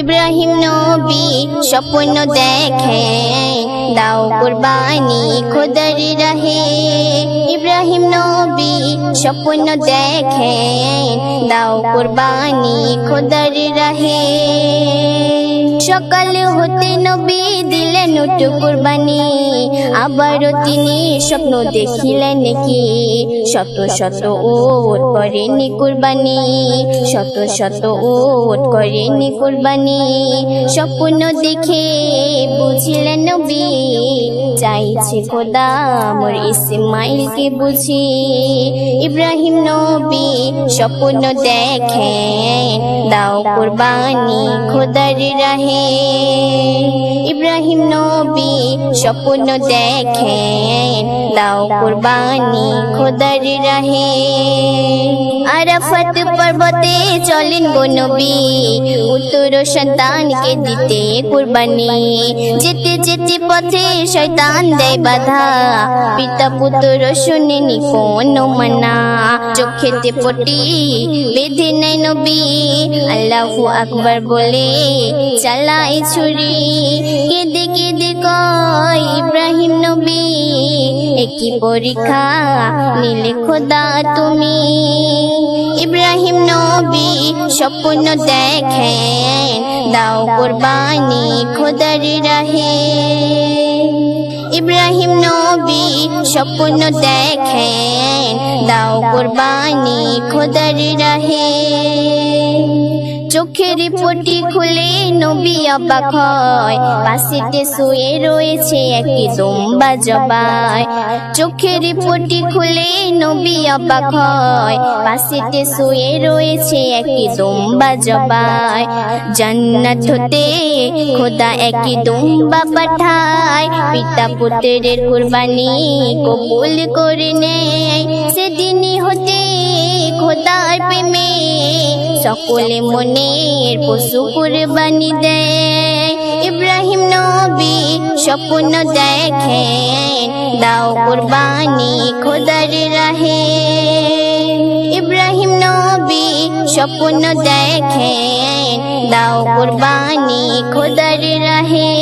ইব্রাহিম নবী স্বপ্ন দেখেন দাও কুরবানি খোদার রাহে। ইব্রাহিম নবী স্বপ্ন দেখেন দাও কুরবানি খোদার রাহে। সকাল হতে নবী দিলেন উট কুরবানি, আবারও তিনি স্বপ্ন দেখিলেন কি শত শত উট করেনি কুরবানি, শত শত উট করেনি কুরবানি। স্বপ্ন দেখে বুঝিলেন নবী চাইছে খোদা মোর ইসমাইলকে বুঝি। ইব্রাহিম নবী স্বপ্ন দেখেন দাও কুরবানি খোদার রাহে। ইব্রাহিম নবী স্বপ্ন দেখেন দাও কুরবানি খোদার রাহে। আরাফাত পর্বতে চলেন গো নবী উত্তর সন্তানকে দিতে কুরবানি। যেতে যেতে পথে শয়তান দেয় বাধা, পিতা পুত্র শুনেনি কোনো মানা। চোখেতে পটি বেঁধে নেয় নবী, আল্লাহু আকবার বলে চালায় ছুরি। কেঁদে কেঁদে কয় ইব্রাহিম নবী একই পরীক্ষা নিলে খোদা তুমি। ইব্রাহিম নবী স্বপ্ন দেখেন দাও কুরবানি খোদার রাহে। ইব্রাহিম নবী স্বপ্ন দেখেন দাও কুরবানি খোদার রাহে। চোখের পটি খুলে নবী অবাক হয়, পাশেতে শুয়ে রয়েছে একটি দুম্বা জবাই। চোখের পটি খুলে নবী অবাক হয়, পাশেতে শুয়ে রয়েছে একটি দুম্বা জবাই। জান্নাত হতে খোদা একটি দুম্বা পাঠায়, পিতা পুত্রের কুরবানি কবুল করে নেয়। সেদিনই হতে খোদার প্রেমে সকলে মনের পশু কুরবানি দেয়। ইব্রাহিম নবী স্বপ্ন দেখেন দাও কুরবানি খোদার রাহে। ইব্রাহিম নবী স্বপ্ন দেখেন দাও কুরবানি খোদার রাহে।